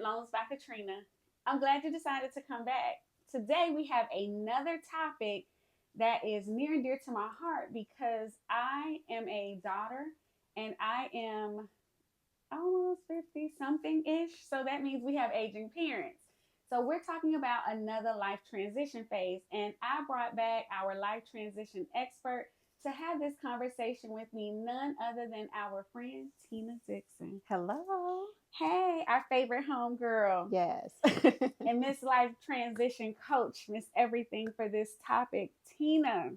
Loans by Katrina. I'm glad you decided to come back. Today we have another topic that is near and dear to my heart because I am a daughter and I am almost 50 something ish. So that means we have aging parents. So we're talking about another life transition phase. And I brought back our life transition expert to have this conversation with me, none other than our friend Tina Dixon. Hello. Hey, our favorite homegirl Yes. and Miss Life Transition Coach, Miss Everything for this topic. Tina,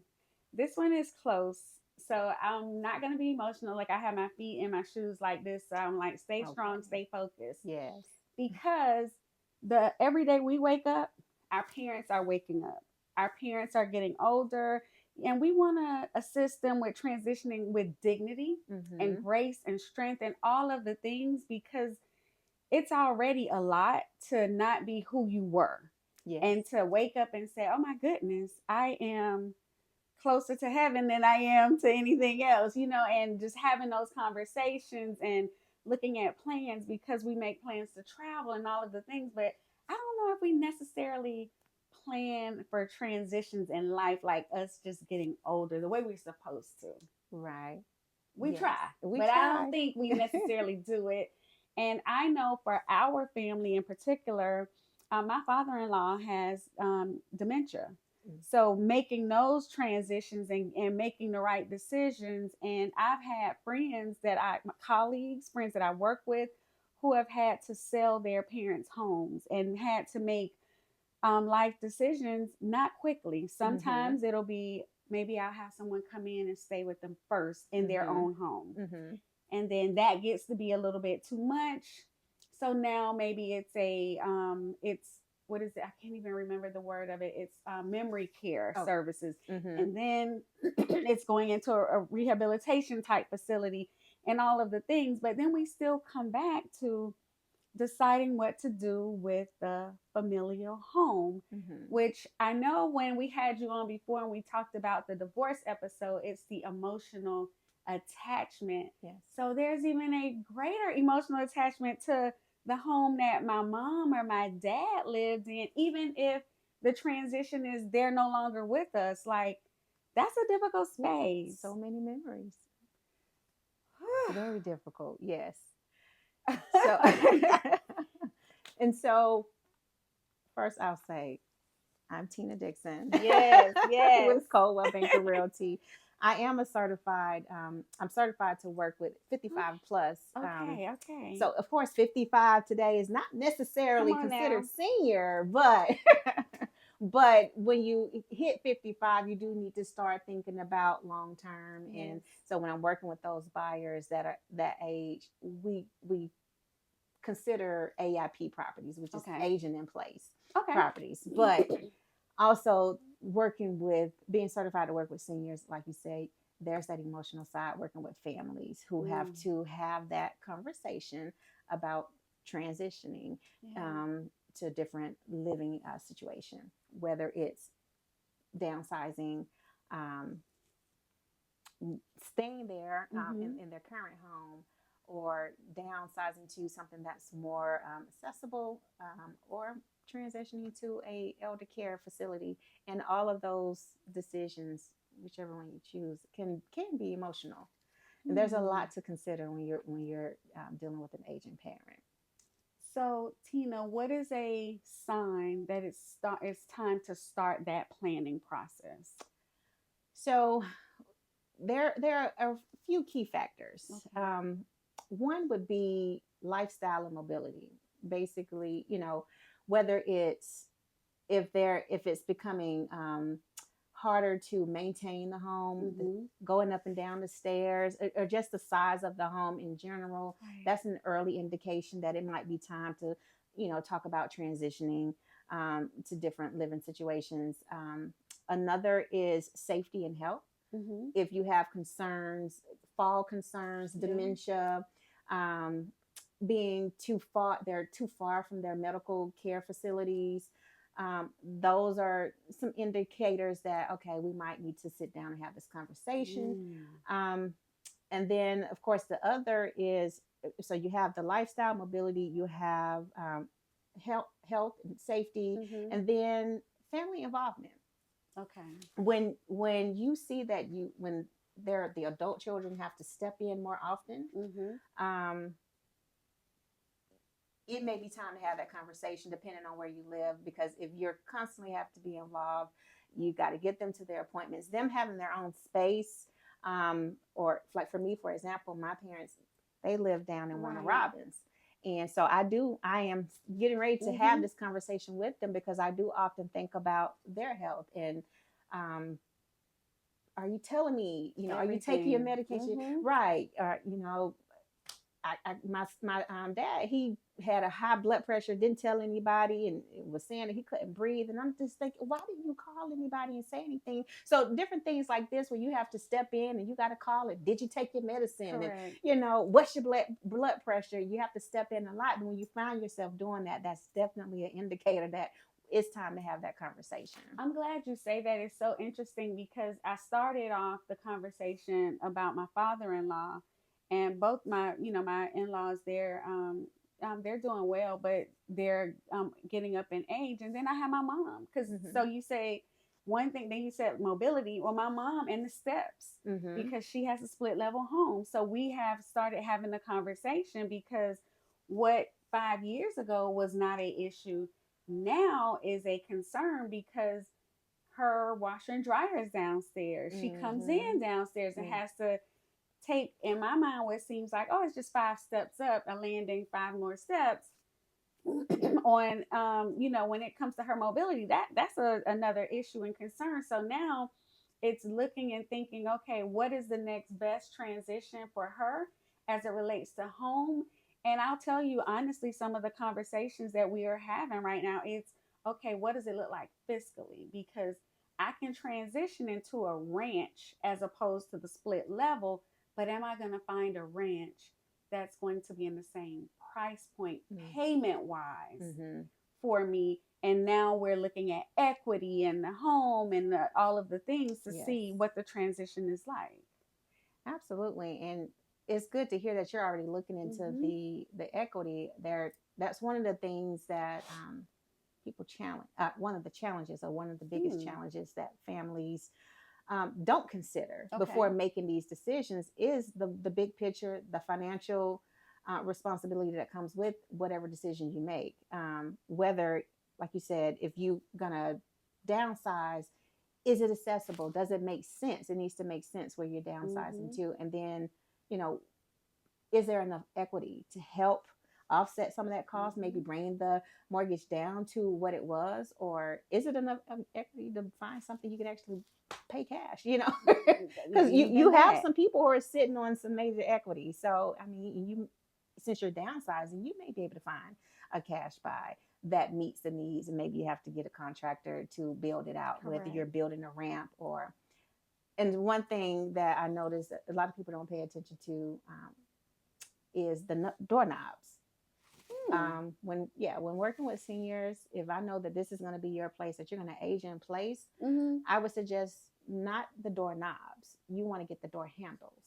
this one is close. So I'm not gonna be emotional. Like I have my feet in my shoes like this. So I'm like, stay strong, Okay. stay focused. Yes. Because the every day we wake up, our parents are waking up. Our parents are getting older, and we want to assist them with transitioning with dignity and Mm-hmm. grace and strength and all of the things because it's already a lot to not be who you were Yes. and to wake up and say, oh my goodness, I am closer to heaven than I am to anything else, and just having those conversations and looking at plans because we make plans to travel and all of the things. But I don't know if we necessarily plan for transitions in life like us just getting older the way we're supposed to. Right. We Yes. try, We but I don't try. think we necessarily do it. And I know for our family in particular, my father in law has dementia. So making those transitions and making the right decisions. And I've had my colleagues, friends that I work with, who have had to sell their parents' homes and had to make life decisions not quickly. Mm-hmm. Sometimes it'll be maybe I'll have someone come in and stay with them first in their Mm-hmm. own home. Mm-hmm. And then that gets to be a little bit too much. So now maybe it's what is it? I can't even remember the word of it. It's memory care Oh. services. Mm-hmm. And then it's going into a rehabilitation type facility and all of the things. But then we still come back to deciding what to do with the familial home, Mm-hmm. which I know when we had you on before and we talked about the divorce episode, it's the emotional attachment. Yes. So there's even a greater emotional attachment to the home that my mom or my dad lived in, even if the transition is they're no longer with us. Like, that's a difficult Yeah. space. So many memories. Very difficult. Yes. So, and so first I'll say I'm Tina Dixon Yes, yes. with Coldwell Banker Realty. I am I'm certified to work with 55 plus. Okay, okay. So of course, 55 today is not Come necessarily on considered now. senior, but but when you hit 55, you do need to start thinking about long term. And Yes. so when I'm working with those buyers that are that age, we consider AIP properties, which is Okay. aging in place Okay. properties. But also working with being certified to work with seniors, like you say, there's that emotional side working with families who have Mm. to have that conversation about transitioning Yeah. um, to a different living situation, whether it's downsizing, um, staying there Mm-hmm. in their current home, or downsizing to something that's more accessible, or transitioning to a elder care facility. And all of those decisions, whichever one you choose, can be emotional. And there's a Hmm. lot to consider when you're dealing with an aging parent. So, Tina, what is a sign that it's time to start that planning process? So there are a few key factors. Okay. One would be lifestyle and mobility. Basically, whether it's if it's becoming harder to maintain the home, Mm-hmm. going up and down the stairs, or just the size of the home in general. Right. That's an early indication that it might be time to talk about transitioning to different living situations. Another is safety and health. Mm-hmm. If you have concerns, fall concerns, Yeah. dementia, um, being they're too far from their medical care facilities. Those are some indicators that, okay, we might need to sit down and have this conversation. Mm. Um, and then, of course, the other is, so you have the lifestyle mobility, you have health and safety, Mm-hmm. and then family involvement. Okay. When you see that when the adult children have to step in more often, Mm-hmm. um, it may be time to have that conversation depending on where you live, because if you're constantly have to be involved, you got to get them to their appointments, them having their own space. Or like for me, for example, my parents, they live down in Warner Right. Robins, and so I am getting ready to have Mm-hmm. this conversation with them, because I do often think about their health. And um, are you telling me, are you taking your Everything. medication Mm-hmm. right? Or, my dad, he had a high blood pressure, didn't tell anybody, and was saying that he couldn't breathe. And I'm just thinking, why didn't you call anybody and say anything? So different things like this, where you have to step in and you got to call it. Did you take your medicine? And Correct. what's your blood pressure? You have to step in a lot. And when you find yourself doing that, that's definitely an indicator that it's time to have that conversation. I'm glad you say that. It's so interesting because I started off the conversation about my father-in-law, and both my in-laws, they're doing well, but they're getting up in age. And then I have my mom, because so Mm-hmm. you say one thing, then you said mobility. Well, my mom and the steps, Mm-hmm. because she has a split level home. So we have started having the conversation, because what 5 years ago was not a issue now is a concern, because her washer and dryer is downstairs. She comes Mm-hmm. in downstairs and has to take, in my mind, what seems like, oh, it's just 5 steps up, a landing, 5 more steps on, when it comes to her mobility, that's another issue and concern. So now it's looking and thinking, okay, what is the next best transition for her as it relates to home? And I'll tell you honestly, some of the conversations that we are having right now, it's okay, what does it look like fiscally? Because I can transition into a ranch as opposed to the split level, but am I going to find a ranch that's going to be in the same price point payment wise Mm-hmm. for me? And now we're looking at equity in the home and all of the things to Yes. see what the transition is like. Absolutely. And it's good to hear that you're already looking into Mm-hmm. the equity there. That's one of the things that people challenge. One of the challenges, or one of the biggest Hmm. challenges that families don't consider before Okay. making these decisions, is the big picture, the financial responsibility that comes with whatever decision you make. Whether, like you said, if you're gonna downsize, is it accessible? Does it make sense? It needs to make sense where you're downsizing Mm-hmm. to. And then, you know, is there enough equity to help offset some of that cost, maybe Mm-hmm. bring the mortgage down to what it was? Or is it enough equity to find something you can actually pay cash, because you Even have that. some people who are sitting on some major equity. So, I mean, since you're downsizing, you may be able to find a cash buy that meets the needs, and maybe you have to get a contractor to build it out, whether you're Correct. building a ramp or. And one thing that I noticed that a lot of people don't pay attention to, is the doorknobs. Hmm. When working with seniors, if I know that this is going to be your place, that you're going to age in place, Mm-hmm. I would suggest not the doorknobs. You want to get the door handles,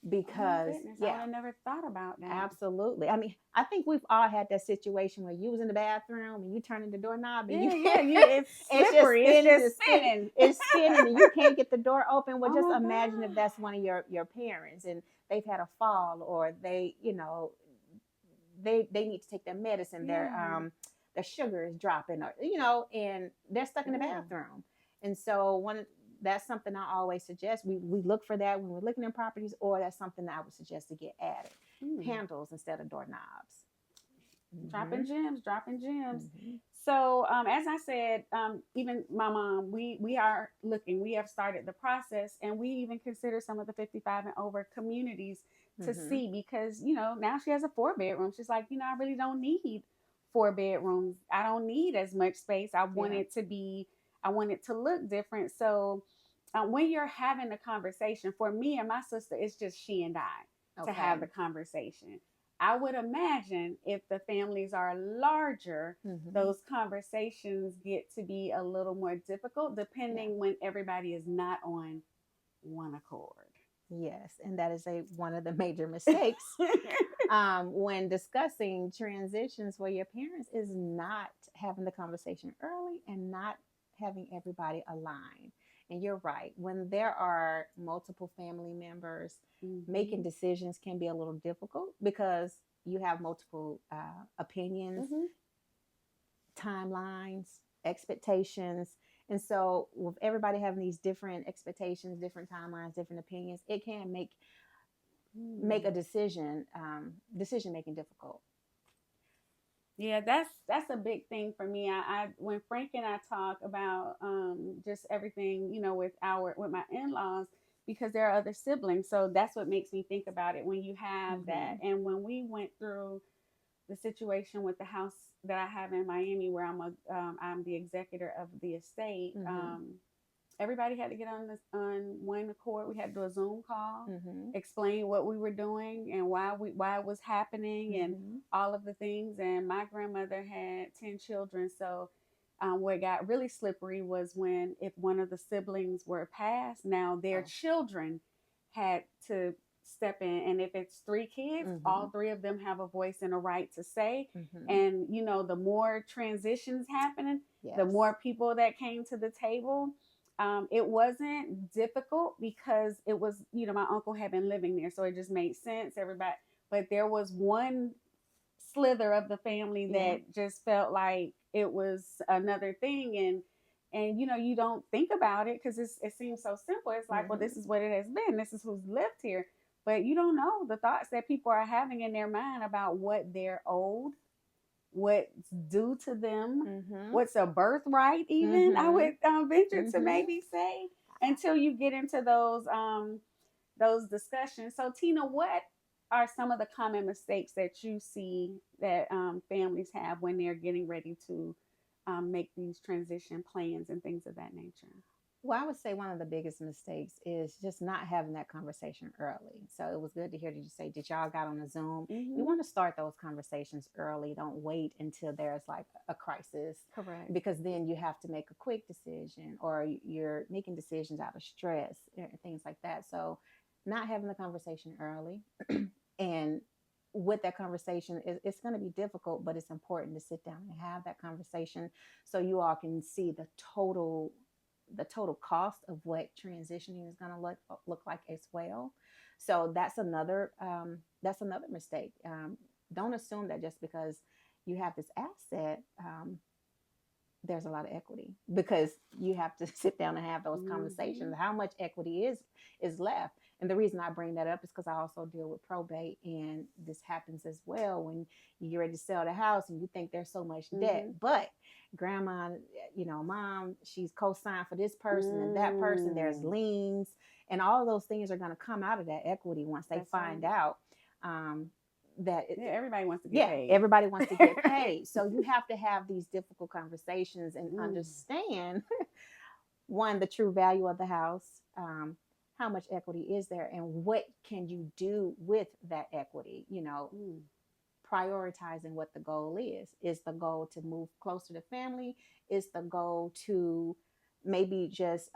Oh my because goodness, I would yeah, have never thought about that. absolutely. I mean, I think we've all had that situation where you was in the bathroom and you turning the doorknob, and you Yeah, yeah, it's it's just slippery. It's spinning, just spinning. it's spinning, and you can't get the door open. Well, Oh just my imagine if god. that's one of your parents, and they've had a fall, or they need to take their medicine, Yeah. their sugar is dropping, or and they're stuck in the Ooh. bathroom. And so that's something I always suggest. We look for that when we're looking at properties, or that's something that I would suggest to get added. Mm. Handles instead of doorknobs. Mm-hmm. Dropping gems, dropping gems. Mm-hmm. So, as I said, even my mom, we are looking. We have started the process, and we even consider some of the 55 and over communities to Mm-hmm. see, because now she has a 4 bedroom. She's like, I really don't need 4 bedrooms. I don't need as much space. Yeah. I want it to look different. So, when you're having the conversation, for me and my sister, it's just she and I to have the Okay. conversation. I would imagine if the families are larger, Mm-hmm. those conversations get to be a little more difficult, Yeah. depending when everybody is not on one accord. Yes, and that is a one of the major mistakes when discussing transitions for your parents is not having the conversation early and not having everybody aligned. And you're right. When there are multiple family members, Mm-hmm. making decisions can be a little difficult because you have multiple opinions, Mm-hmm. timelines, expectations. And so, with everybody having these different expectations, different timelines, different opinions, it can make a Mm. decision making difficult. Yeah, that's a big thing for me. I when Frank and I talk about just everything, with my in-laws, because there are other siblings. So that's what makes me think about it when you have that. Hmm. And when we went through the situation with the house that I have in Miami, where I'm the executor of the estate. Hmm. Everybody had to get on one accord. We had to do a Zoom call, Hmm. explain what we were doing and why it was happening and Hmm. all of the things. And my grandmother had 10 children, so what got really slippery was when if one of the siblings were passed, now their Oh. children had to step in, and if it's 3 kids, all Hmm. three of them have a voice and a right to say. Hmm. And the more transitions happening, the Yes. more people that came to the table. It wasn't difficult because it was, my uncle had been living there, so it just made sense. Everybody, but there was one slither of the family Yeah. that just felt like it was another thing, and you don't think about it because it seems so simple. It's like, well, this Hmm. is what it has been. This is who's lived here, but you don't know the thoughts that people are having in their mind about what they're owed, what's due to them, Hmm. what's a birthright, even I Hmm. would venture to Hmm. maybe say, until you get into those discussions. So, Tina, what are some of the common mistakes that you see that families have when they're getting ready to make these transition plans and things of that nature? Well, I would say one of the biggest mistakes is just not having that conversation early. So it was good to hear that you say, did y'all got on a Zoom? You Mm-hmm. want to start those conversations early. Don't wait until there's like a crisis, Correct. because then you have to make a quick decision or you're making decisions out of stress and things like that. So not having the conversation early and with that conversation, it's going to be difficult, but it's important to sit down and have that conversation so you all can see the total cost of what transitioning is going to look like as well. So that's another mistake. Don't assume that just because you have this asset, there's a lot of equity, because you have to sit down and have those Mm-hmm. conversations. How much equity is left? And the reason I bring that up is because I also deal with probate, and this happens as well when you get ready to sell the house and you think there's so much debt, Mm-hmm. but grandma, mom, she's co-signed for this person and that person. There's Mm. liens, and all of those things are going to come out of that equity once they That's find right. out um, that Yeah, everybody wants to get yeah, paid. everybody wants to get paid. So you have to have these difficult conversations and Mm. understand one, the true value of the house, how much equity is there, and what can you do with that equity. Mm. Prioritizing what the goal is the goal to move closer to family, is the goal to maybe just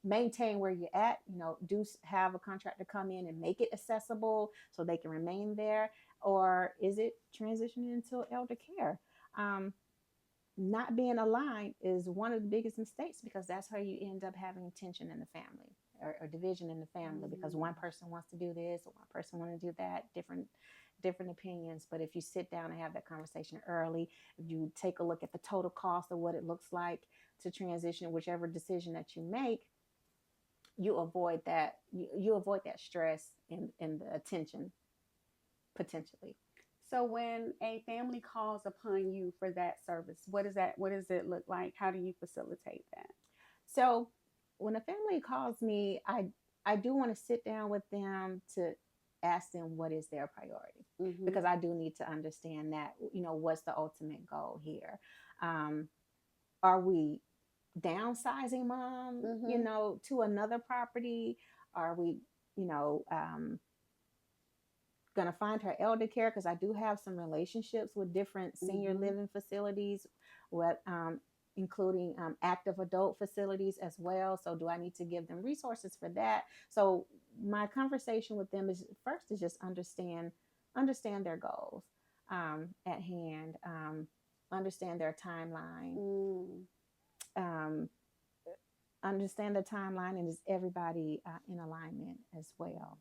maintain where you're at, do have a contractor come in and make it accessible so they can remain there, or is it transitioning into elder care? Not being aligned is one of the biggest mistakes, because that's how you end up having tension in the family, or division in the family, because Mm. one person wants to do this or one person wants to do that, different opinions. But if you sit down and have that conversation early, if you take a look at the total cost of what it looks like to transition, whichever decision that you make, you avoid that stress and the attention potentially. So when a family calls upon you for that service, what is that? What does it look like? How do you facilitate that? So when a family calls me, I do want to sit down with them to ask them what is their priority, Mm-hmm. because I do need to understand that, what's the ultimate goal here. Um, are we downsizing mom, Mm-hmm. to another property? Are we, you know, um, going to find her elder care? Because I do have some relationships with different senior Mm-hmm. living facilities. What including active adult facilities as well. So do I need to give them resources for that? So my conversation with them is first is just understand their goals at hand, understand their timeline, Mm. um, understand the timeline, and is everybody in alignment as well.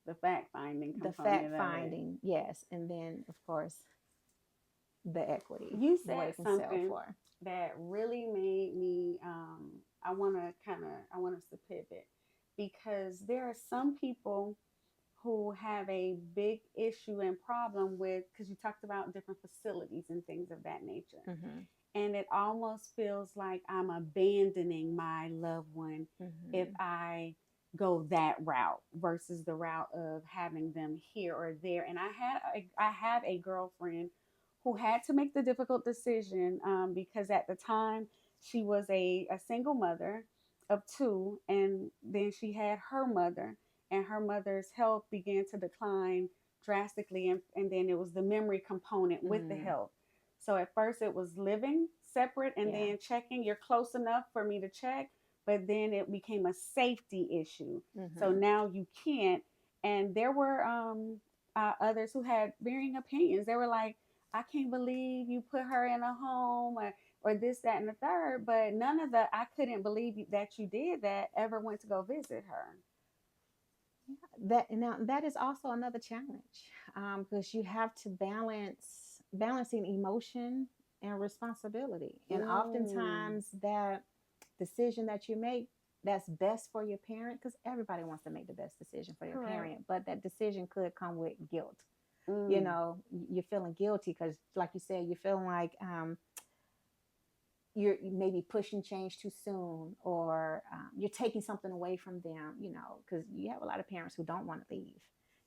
The fact finding The fact component of it. finding, yes, and then of course the equity, You what said it can sell something for. that really made me I want us to pivot because there are some people who have a big issue and problem with, because you talked about different facilities and things of that nature, Mm-hmm. and it almost feels like I'm abandoning my loved one if Mm-hmm. I go that route versus the route of having them here or there. And I have a girlfriend who had to make the difficult decision, because at the time she was a single mother of two, and then she had her mother, and her mother's health began to decline drastically, and then it was the memory component with the Mm-hmm. health. So at first it was living separate and Yeah. then checking. You're close enough for me to check, but then it became a safety issue. So Mm-hmm. now you can't. And there were others who had varying opinions. They were like, I can't believe you put her in a home, or this, that, and the third. But none of the I couldn't believe that you did that ever went to go visit her. That now that is also another challenge, because you have to balancing emotion and responsibility, and Mm, oftentimes that decision that you make that's best for your parent, because everybody wants to make the best decision for their correct. parent, but that decision could come with guilt. Mm, You're feeling guilty because, like you said, you're feeling like you're maybe pushing change too soon, or you're taking something away from them, because you have a lot of parents who don't want to leave,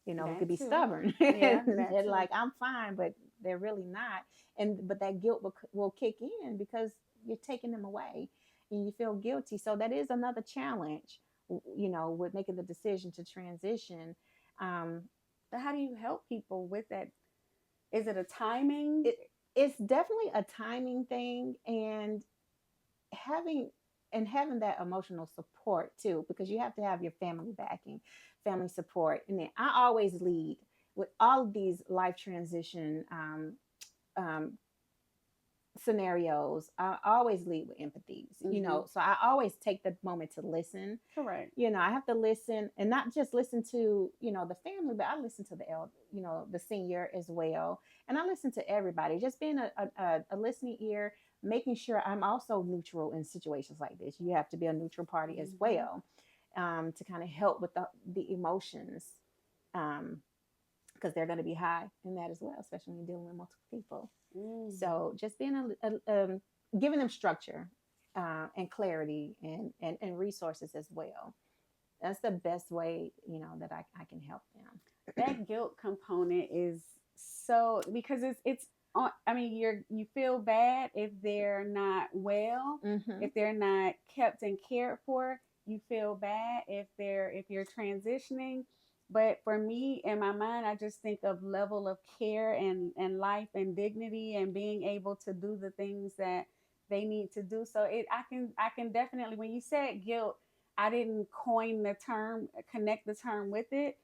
who could that be too. stubborn. Yeah, that They're too. like, I'm fine, but they're really not. But that guilt will kick in because you're taking them away and you feel guilty. So that is another challenge, with making the decision to transition. Um, But how do you help people with that? Is it a timing? it, it's definitely a timing thing, and having having that emotional support too, because you have to have your family backing, family support. And then I always lead with all of these life transition um, scenarios. I always lead with empathy, Mm-hmm. so I always take the moment to listen. Correct. I have to listen, and not just listen to the family, but I listen to the elder, the senior as well, and I listen to everybody. Just being a listening ear, making sure I'm also neutral in situations like this. You have to be a neutral party as Mm-hmm. well, to kind of help with the emotions, because they're going to be high in that as well, especially when you're dealing with multiple people. Mm. So just being giving them structure, and clarity, and resources as well. That's the best way, that I can help them. That guilt component is so, because it's on. I mean, you feel bad if they're not well, Mm-hmm. if they're not kept and cared for. You feel bad if you're transitioning. But for me, in my mind, I just think of level of care and life and dignity and being able to do the things that they need to do. So I can definitely, when you said guilt, I didn't coin the term, connect the term with it.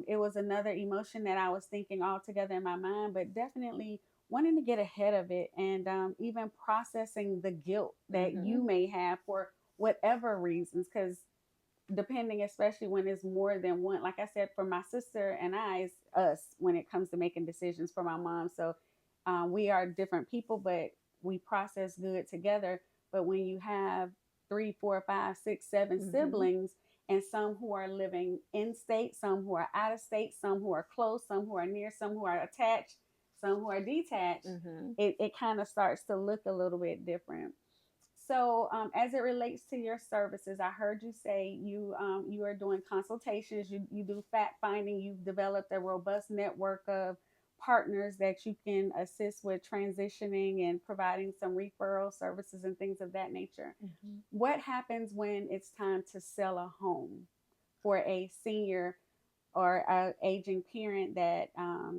It was another emotion that I was thinking all together in my mind, but definitely wanting to get ahead of it, and even processing the guilt that Mm-hmm. you may have for whatever reasons. Because depending, especially when it's more than one, like I said, for my sister and I, it's us when it comes to making decisions. For my mom, so we are different people, but we process good together. But when you have three, four, five, six, seven Mm-hmm. siblings, and some who are living in state, some who are out of state, some who are close, some who are near, some who are attached, some who are detached, Mm-hmm. it kind of starts to look a little bit different. So, as it relates to your services, I heard you say you are doing consultations. You do fact finding. You've developed a robust network of partners that you can assist with transitioning and providing some referral services and things of that nature. Mm-hmm. What happens when it's time to sell a home for a senior or a aging parent that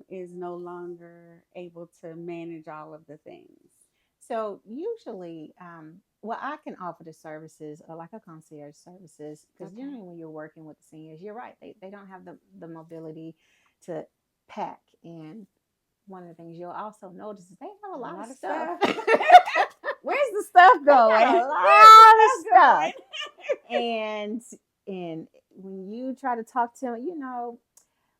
is no longer able to manage all of the things? So usually, well, I can offer the services like a concierge services because Okay. generally when you're working with the seniors, you're right. They don't have the mobility to pack. And one of the things you'll also notice is they have a A lot of lot of stuff. stuff. Where's the stuff They going? got a Where's the lot of stuff stuff. going? And when you try to talk to them,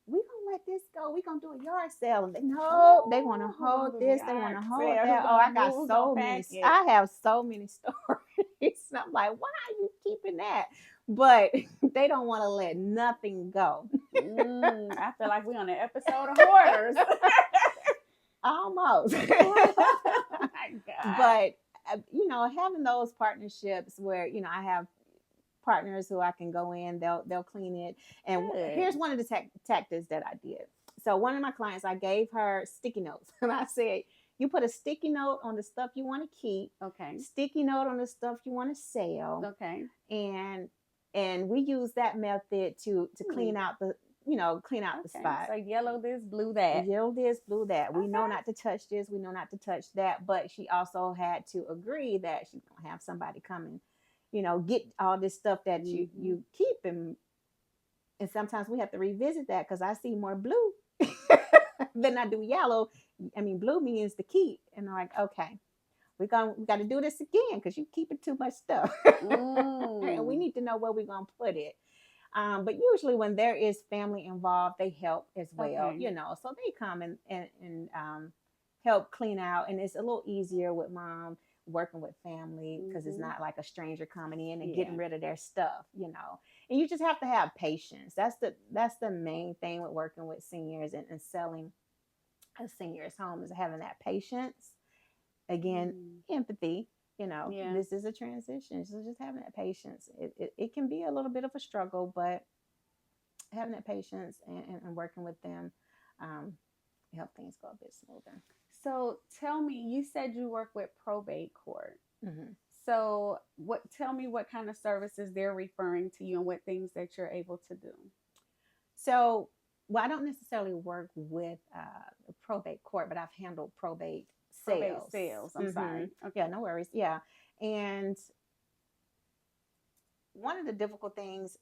we gonna let this go. We gonna do a yard sale. And they want to Oh, who gonna hold do the this. They want yard to hold sale? Who that. Oh, I gonna got move? Who gonna so many. pack it? I have so many stories. I'm like, why are you keeping that? But they don't want to let nothing go. I feel like we're on an episode of Hoarders. Almost. Oh my God. But having those partnerships where I have partners who I can go in, they'll clean it. And Good. here's one of the tactics that I did. So one of my clients, I gave her sticky notes, and I said, "You put a sticky note on the stuff you want to keep, Okay. sticky note on the stuff you want to sell, Okay. and we use that method to Hmm. clean out the Okay. spot. So yellow this, blue that. Yellow this, blue that. We know Okay. not to touch this. We know not to touch that. But she also had to agree that she's gonna have somebody come and, get all this stuff that Hmm. you keep, and sometimes we have to revisit that because I see more blue than I do yellow. I mean, blue means to keep, and I'm like, okay, we got to do this again because you keeping too much stuff, and we Mm. need to know where we're gonna put it. But usually when there is family involved, they help as well, Okay. so they come and help clean out. And it's a little easier with mom working with family because it's Hmm. not like a stranger coming in and Yeah. getting rid of their stuff. And you just have to have patience. That's the main thing with working with seniors and selling a senior's home is having that patience. Again, Mm. empathy. Yeah. This is a transition, so just having that patience. It can be a little bit of a struggle, but having that patience and working with them um, help things go a bit smoother. So tell me, you said you work with probate court. Hmm. So what? Tell me what kind of services they're referring to you and what things that you're able to do. So, well, I don't necessarily work with probate court, but I've handled probate Probate sales. sales. I'm Hmm. sorry. Yeah, Okay. no worries. Yeah. And one of the difficult things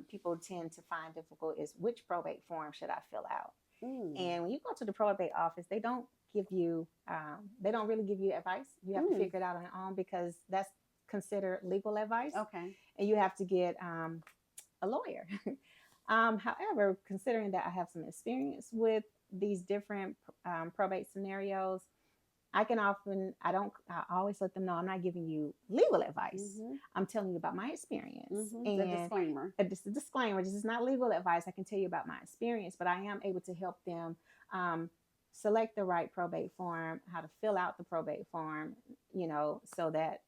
people tend to find difficult is which probate form should I fill out? Mm. And when you go to the probate office, they don't really give you advice. You have to Mm. figure it out on your own because that's considered legal advice, Okay. and you have to get a lawyer. However, considering that I have some experience with these different probate scenarios, I always let them know I'm not giving you legal advice. Mm-hmm. I'm telling you about my experience. Mm-hmm. The And disclaimer. just a disclaimer, this is not legal advice. I can tell you about my experience, but I am able to help them um, select the right probate form, how to fill out the probate form, so that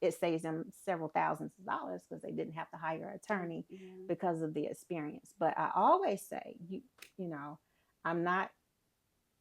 it saves them several thousands of dollars because they didn't have to hire an attorney Yeah. because of the experience. But I always say, you know, I'm not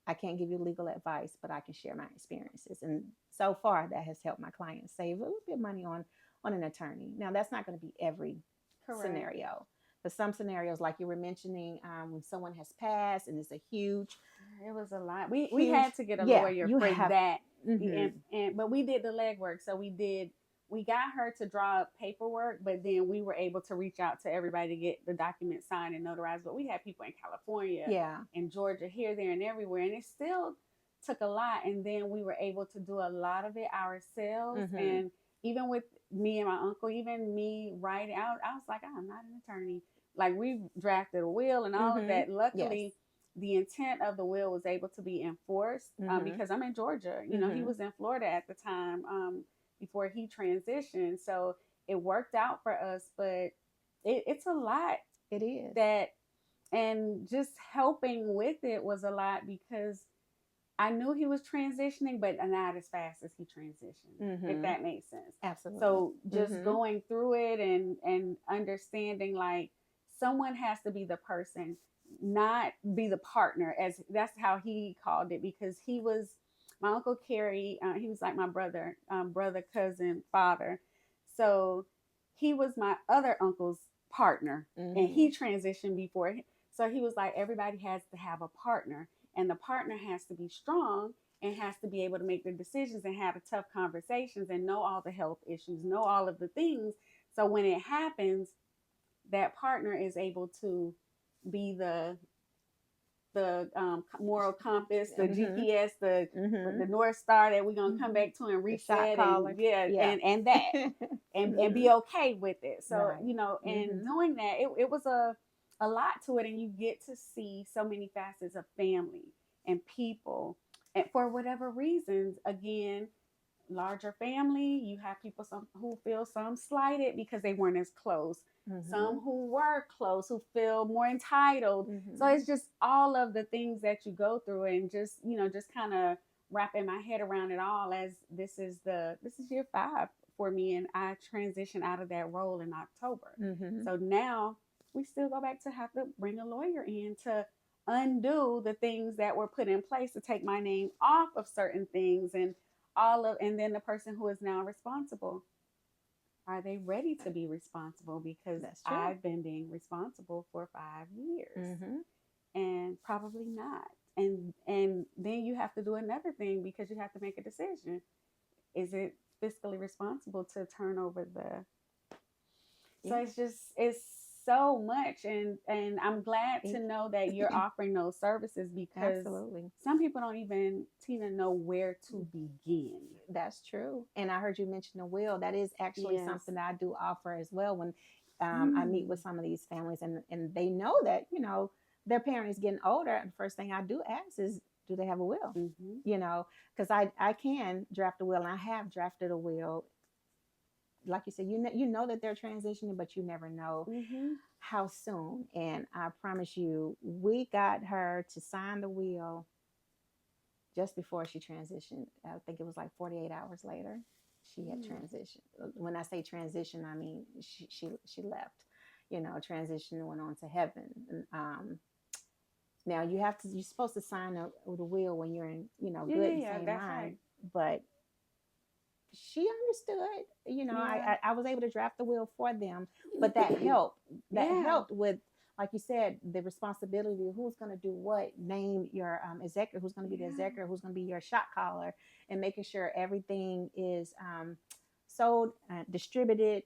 I can't give you legal advice, but I can share my experiences. And so far, that has helped my clients save a little bit of money on an attorney. Now, that's not going to be every Correct. scenario. But some scenarios, like you were mentioning, when someone has passed and it's a huge, It was a lot. We huge, had to get a yeah, lawyer you for have, that. mm-hmm, And but we did the legwork. So we got her to draw up paperwork, but then we were able to reach out to everybody to get the document signed and notarized. But we had people in California yeah, and Georgia, here, there, and everywhere. And it still took a lot. And then we were able to do a lot of it ourselves. mm-hmm, And even with me and my uncle, even me writing out, I was like, I'm not an attorney. Like we drafted a will and all of mm-hmm, that. yes, Luckily, the intent of the will was able to be enforced mm-hmm, because I'm in Georgia. He mm-hmm, was in Florida at the time before he transitioned. So it worked out for us, but it's a lot it is. that, and just helping with it was a lot because I knew he was transitioning, but not as fast as he transitioned, if Mm-hmm, that makes sense. absolutely. So just Mm-hmm, going through it and understanding like someone has to be the person, not be the partner, as that's how he called it, because he was my uncle Kerry. He was like my brother, cousin, father. So he was my other uncle's partner, and mm-hmm, he transitioned before. So he was like, everybody has to have a partner and the partner has to be strong and has to be able to make the decisions and have the tough conversations and know all the health issues, know all of the things. So when it happens, that partner is able to be the moral compass, the GPS, the North Star that we're gonna come back to and reset, and and that and be okay with it. So right. and knowing that it was a lot to it, and you get to see so many facets of family and people, and for whatever reasons, again, larger family, you have people some who feel some slighted because they weren't as close, some who were close who feel more entitled. So it's just all of the things that you go through, and just just kind of wrapping my head around it all, as this is year 5 for me, and I transitioned out of that role in October. So now we still go back to have to bring a lawyer in to undo the things that were put in place to take my name off of certain things, and then the person who is now responsible, are they ready to be responsible? Because I've been being responsible for 5 years, and probably not. And then you have to do another thing, because you have to make a decision. Is it fiscally responsible to turn over the so it's so much, and I'm glad to know that you're offering those services, because some people don't even, Tina, know where to begin. That's true. And I heard you mention the will. That is actually something that I do offer as well when I meet with some of these families, and they know that their parent is getting older, and the first thing I do ask is, do they have a will? Because I can draft a will, and I have drafted a will. Like you said, you know that they're transitioning, but you never know how soon. And I promise you, we got her to sign the will just before she transitioned. I think it was like 48 hours later, she had transitioned. When I say transition, I mean she left. Transition, went on to heaven. Now you're supposed to sign the will when you're in good and sane mind. Right. But she understood, I was able to draft the will for them, but that helped helped with, like you said, the responsibility of who's going to do what, name your executor, who's going to be the executor, who's going to be your shot caller, and making sure everything is sold, distributed,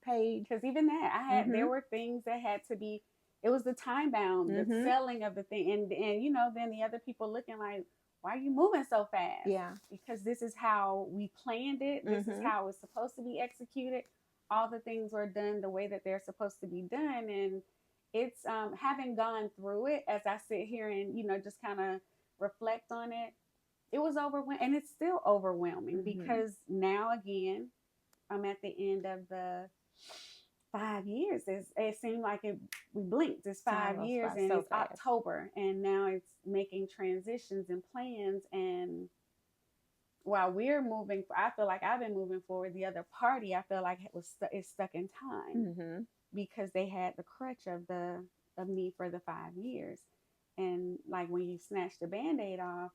paid. Because even that, I had there were things that had to be, it was the time bound, the selling of the thing, and then the other people looking like, why are you moving so fast? Yeah. Because this is how we planned it. This is how it's supposed to be executed. All the things were done the way that they're supposed to be done. And it's having gone through it, as I sit here and, just kind of reflect on it, it was overwhelming. And it's still overwhelming, because now, again, I'm at the end of the 5 years. It seemed like we blinked. It's 5 years, and it's October, and now it's making transitions and plans. And while we're moving, I feel like I've been moving forward. The other party, I feel like is stuck in time, because they had the crutch of me for the 5 years. And like when you snatch the Band-Aid off,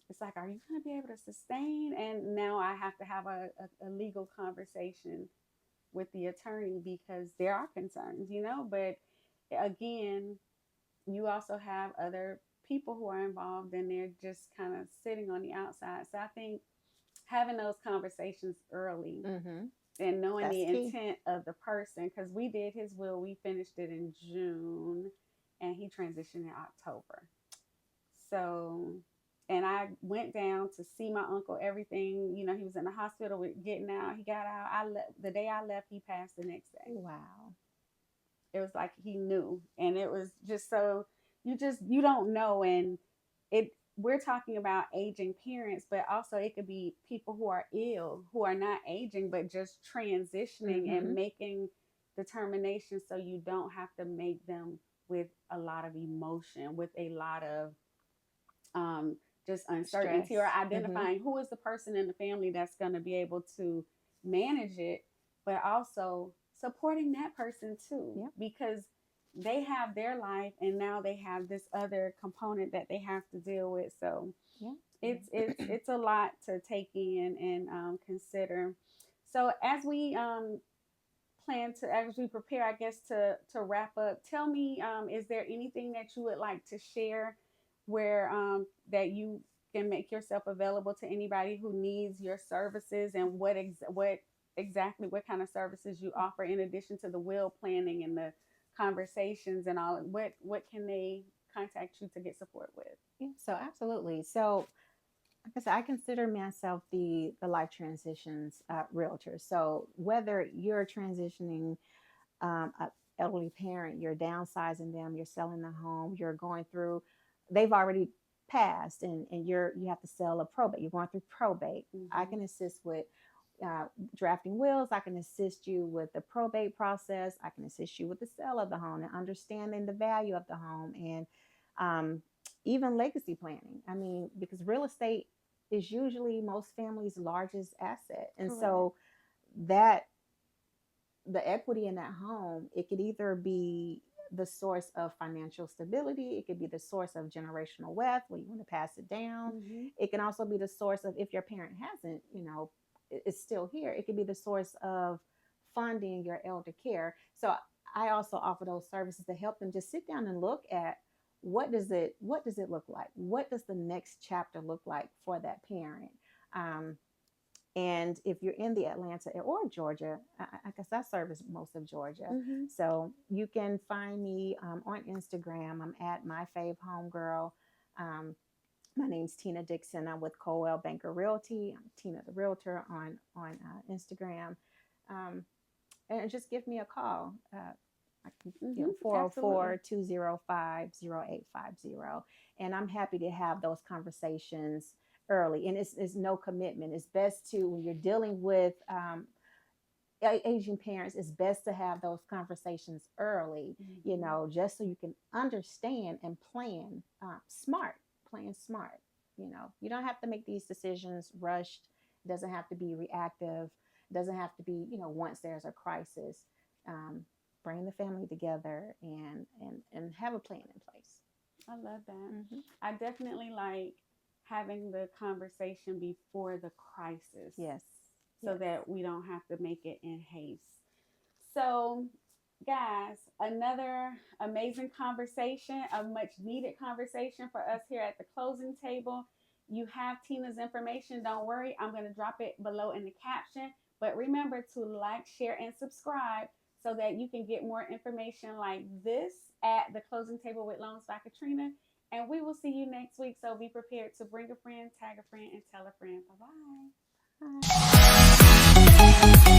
it's like, are you going to be able to sustain? And now I have to have a legal conversation with the attorney, because there are concerns, but again, you also have other people who are involved, and they're just kind of sitting on the outside. So I think having those conversations early, and knowing the intent of the person, because we did his will, we finished it in June, and he transitioned in October. So, and I went down to see my uncle, everything, he was in the hospital with getting out. He got out. I left the day I left, he passed the next day. Wow. It was like he knew. And it was just so, you don't know. And we're talking about aging parents, but also it could be people who are ill, who are not aging, but just transitioning and making determinations, so you don't have to make them with a lot of emotion, with a lot of just uncertainty, stress, or identifying who is the person in the family that's going to be able to manage it, but also supporting that person too, because they have their life, and now they have this other component that they have to deal with. So it's a lot to take in and consider. So as we prepare, I guess, to wrap up, tell me, is there anything that you would like to share where that you can make yourself available to anybody who needs your services, and what exactly what kind of services you offer in addition to the will planning and the conversations and all. What can they contact you to get support with? Yeah, so absolutely. So like I said, I consider myself the life transitions realtor. So whether you're transitioning a elderly parent, you're downsizing them, you're selling the home, you're going through, they've already passed, and you have to sell a probate. You're going through probate. I Mm-hmm. can assist with drafting wills. I can assist you with the probate process. I can assist you with the sale of the home and understanding the value of the home, and um, even legacy planning. I mean, because real estate is usually most families' largest asset, and Correct. so that the equity in that home, it could either be the source of financial stability, it could be the source of generational wealth where you want to pass it down. Mm-hmm. It can also be the source of, if your parent hasn't, is still here, it could be the source of funding your elder care. So I also offer those services to help them just sit down and look at what does it look like? What does the next chapter look like for that parent? Um, and if you're in the Atlanta or Georgia, I guess I service most of Georgia. Mm-hmm. So you can find me on Instagram. I'm at My Fave Homegirl. My name's Tina Dixon. I'm with Coldwell Banker Realty. I'm Tina the Realtor on Instagram. Um, and just give me a call. I can, Mm-hmm. 404 Absolutely. 205 0850. And I'm happy to have those conversations early. And it's no commitment. It's best to, when you're dealing with aging parents, it's best to have those conversations early, Mm-hmm. just so you can understand and plan plan smart. You don't have to make these decisions rushed. It doesn't have to be reactive. It doesn't have to be, once there's a crisis. Um, Bring the family together and have a plan in place. I love that. Mm-hmm. I definitely like having the conversation before the crisis Yes. so Yes. that we don't have to make it in haste. So, guys, another amazing conversation, a much needed conversation for us here at the closing table. You have Tina's information. Don't worry, I'm going to drop it below in the caption. But remember to like, share, and subscribe so that you can get more information like this at the closing table with Loans by Katrina. And we will see you next week. So be prepared to bring a friend, tag a friend, and tell a friend. Bye bye. Bye.